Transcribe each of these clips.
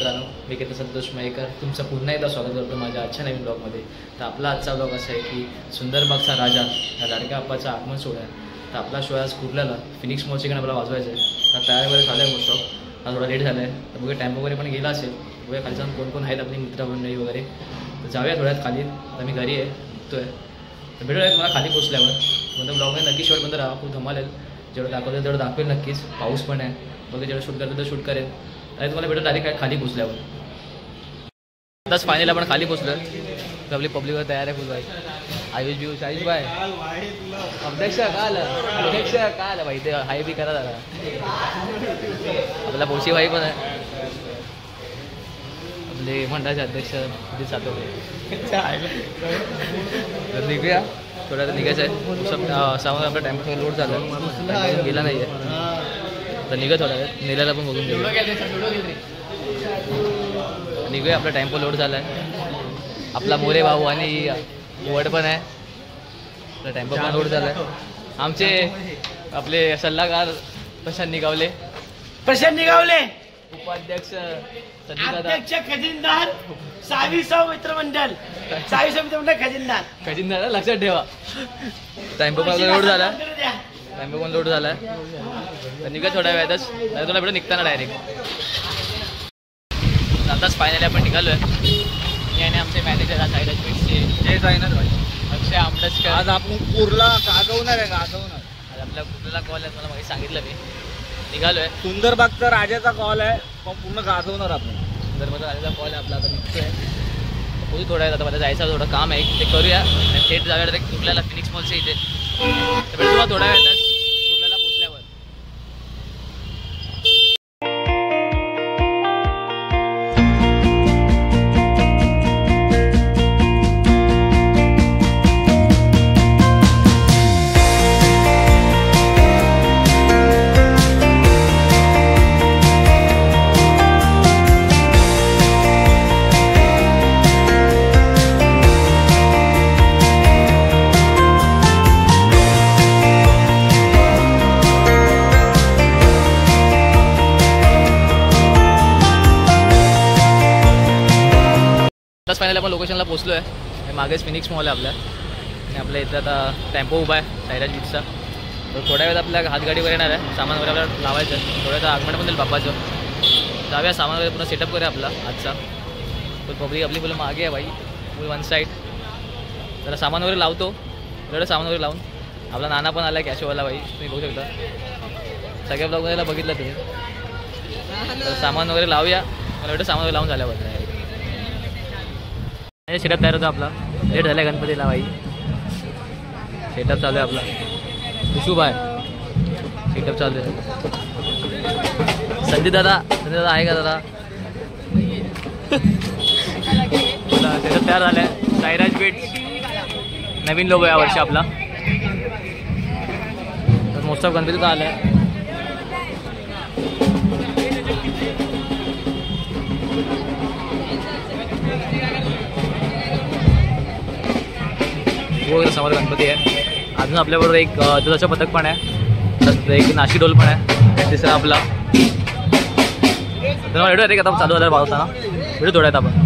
मित्रांनो, मी केतन संतोष मयेकर तुमचं पुन्हा एकदा स्वागत करतो माझ्या आजच्या नवीन ब्लॉगमध्ये. तर आपला आजचा ब्लॉग असा आहे की सुंदरबागचा राजा या लाडक्या बाप्पाचा आगमन सोहळा आहे. तर आपला शो आज कुर्ल्याला फिनिक्स मॉलच्या इकडे आपल्याला वाजवायचं आहे. तर तयार वगैरे झालं आहे मोस्ट ऑफ. आज थोडा लेट झाला आहे तर बघूया टाईम वगैरे पण गेला असेल. बघूया खाली जाऊन कोण कोण आहेत आपली मित्रमंडळी वगैरे. तर जाऊया थोड्यात खाली. आता मी घरी आहे, तो आहे. तर भेटूया तुम्हाला खाली पोचल्यावर. म्हणजे ब्लॉगमध्ये नक्की शेवटपर्यंत राहा, खूप धमाल आहे. जेवढं दाखवतं तेवढं दाखवेल नक्कीच. पाऊस पण आहे बघा, जेवढं शूट करतो तर शूट करेल. आणि तुम्हाला भेटून डायरेक्ट काय खाली पोचल्यावर. आताच फायनल आपण खाली पोचलो. तर आपली पब्लिकवर तयार आहे फुल भाई. आयुष बियुष आयुष भाई अध्यक्ष का आलं भाई. ते हाय बी करा जरा. आपला बोशी भाई पण आहे, आपले मंडळाचे अध्यक्ष तिथे जातो. तर निघूया, थोड्या निघायचं आहे. सामान आपला टाइम लोड झाला, गेला नाही आहे. तर निघा थोड्या वेळ, नेल्याला पण बघून घेऊ. निघूया, आपला टेम्पो लोड झाला आहे. आपला मोरे भाऊ आणि वड पण आहे. आपला टेम्पो पण लोड झाला आहे. आमचे आपले सल्लागार प्रशांत निगावले उपाध्यक्ष अध्यक्ष खजिनदार 26 मित्रमंडळ खजिनदार लक्षात ठेवा. टेम्पो पण लोड झाला, टेम्पो पण लोड झाला आहे. तर निघा थोड्या वेळातच, नाही तुला भेटू निघताना डायरेक्ट. आताच फायनली आपण निघालो आहे. मी आणि आमचे मॅनेजर आज सायराज बीट्सचे जय साईनाथ भाई. अक्षय आंबटसकर. आज आपण कुर्ला गाजवणार आहे. आज आपल्या कुर्ल्याला कॉल आहे, मला माहिती सांगितलं. मी निघालो आहे. सुंदरबागचा राजाचा कॉल आहे, पण पूर्ण गाजवणार आपण. सुंदरबागचा राजाचा कॉल आहे आपला. आता निघतोय पोहोचू थोड्या वेळात. आता मला जायचं थोडं काम आहे, ते करूया. थेट जाऊया ते कुर्ल्याला फिनिक्स मॉलच्या इथे. तर भेटू तुम्हाला थोड्या वेळातच कुर्ल्याला पोचल्यावर. आताच फायनली आपण लोकेशनला पोचलो आहे. मागेच फिनिक्स मॉल आहे आपल्या. आणि आपल्या इथं आता टेम्पो उभा आहे सायराज बीट्सचा. तर थोड्या वेळात आपल्या हातगाडीवर येणार आहे. सामान वगैरे आपल्याला लावायचं आहे. थोड्या वेळात आगमन पण देईल बाप्पाचं. जाऊया, सामान वगैरे पूर्ण सेटअप करूया आपला आजचा. तर पब्लिक आपली फुलं मागे आहे बाई, फुल वन साईड. जरा सामान वगैरे लावतो, थोडं सामान वगैरे लावून. आपला नाना पण आला आहे कॅशोवाला बाई, तुम्ही बघू शकता. सगळ्या ब्लॉगमध्ये बघितलं तुम्ही. तर सामान वगैरे लावूया. मला एवढं सामान वगैरे लावून झाल्यावर सेटअप तयार होतो आपला. लेट झाला आहे गणपतीला बाई. सेटअप चालू आहे आपला. शुभ आहे, सेटअप चालू आहे. संदीप दादा आहे का दादा? सेटअप तयार झाला आहे. सायराज बीट्स नवीन लोगो या वर्षी आपला. तर मोस्ट ऑफ गणपतीचा आला आहे. वगैरे समोर गणपती आहे. अजून आपल्याबरोबर एक दुधाचं पथक पण आहे, एक नाशिक ढोल पण आहे. तिसरा आपला. तर मला भेटू आता चालू झालं पावसाना. भेटू थोड्यात आपण.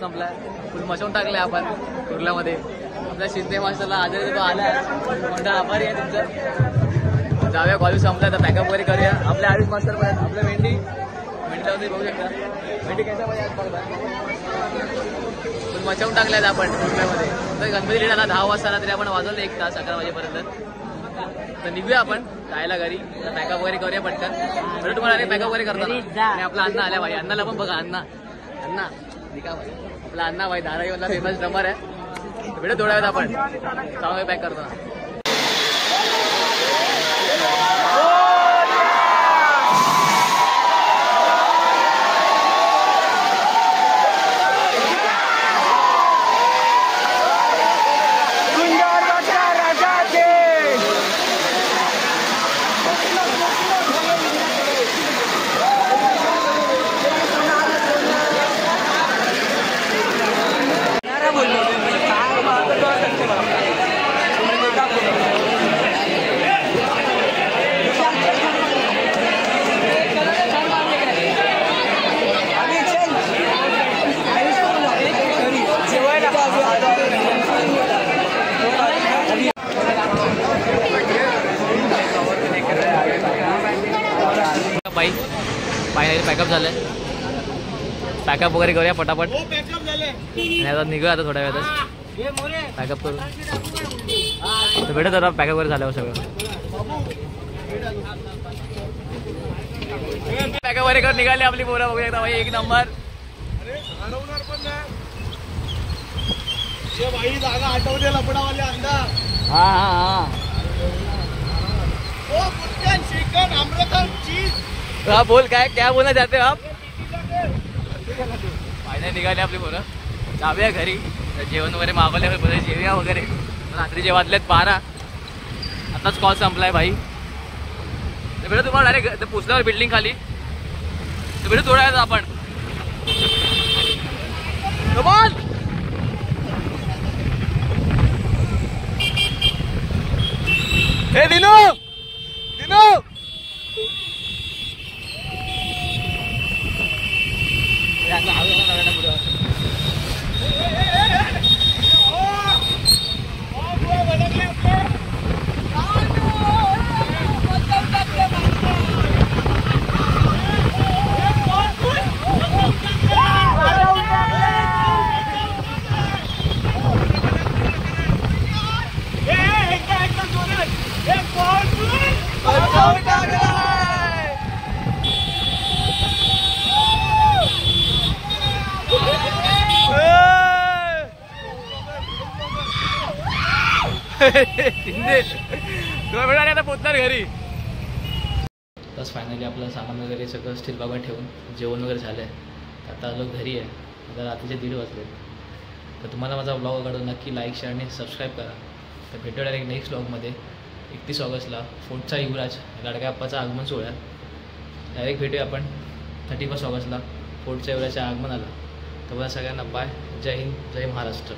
संपला, फुल मचवून टाकले आपण कुर्ल्यामध्ये. आपल्या शिंदे मास्टरला आजारी तो आला, मोठा आभारी आहे तुमचं. जाऊया, कॉलेज संपला तर पॅकअप वगैरे करूया. आपल्या आयुष मास्टर पण आपल्या मेंढीला बघू शकता. मेंढी कशा पाहिजे आज बघा, फुल मचवून टाकल्यात आपण कुर्ल्यामध्ये. तर गणपती लेट आला 10 वाजता, तरी आपण वाजवलं 1 तास 11 वाजेपर्यंत. तर निघूया आपण जायला घरी, पॅकअप वगैरे करूया पटकन. बरं तुम्हाला पॅकअप वगैरे करताना. आणि आपला अण्णा आल्या भाई, अण्णाला पण बघा. अण्णा निघा भाई, आपला अण्णा भाई धारावीला फेमस ड्रमर आहे. भेटू थोड्या वेळात आपण, चांगलं पॅक करताना. फायनली पॅकअप झालंय. पॅकअप वगैरे करूया पटापट आणि आता निघूया आता थोड्या वेळातच पॅकअप करू. तर भेटत आता पॅकअप वगैरे झाल्यावर सगळं. पॅकअप वगैरे करून निघाली आपली पोरं बघूया एकदा भाई, एक नंबर. जागा आठवते लपडावाले अंडा. हा चिकन अमृतम चीज. हाँ बोल, क्या बोलना चाहते हो आप? फायनली निघाले आपली पोरं, जाऊया घरी. जेवण वगैरे मागवले, जेवूया वगैरे. रात्रीचे वाजलेत 12. आताच कॉल संपलाय भाई. तर भेटू तुम्हाला डायरेक्ट पोचल्यावर बिल्डिंग खाली. तर भेटू थोड्या वेळात आपण. बोल हे दिनू आता पोचणार घरी. बस फायनली आपलं सामान वगैरे सगळं स्टील बाबा ठेवून जेवण वगैरे झालं आहे. आता आलो घरी आहे. आता रात्रीचे 1:30 वाजले. तर तुम्हाला माझा ब्लॉग आवडला नक्की लाईक शेअर आणि सबस्क्राईब करा. तर भेटू डायरेक्ट नेक्स्ट ब्लॉगमध्ये 31 ऑगस्टला फोर्टचा युवराज लाडक्या बाप्पाचा आगमन सोहळ्यात डायरेक्ट भेटूया आपण. 31 ऑगस्टला फोर्टच्या युवराजच्या आगमनाला. तर मला सगळ्यांना बाय. जय हिंद, जय महाराष्ट्र.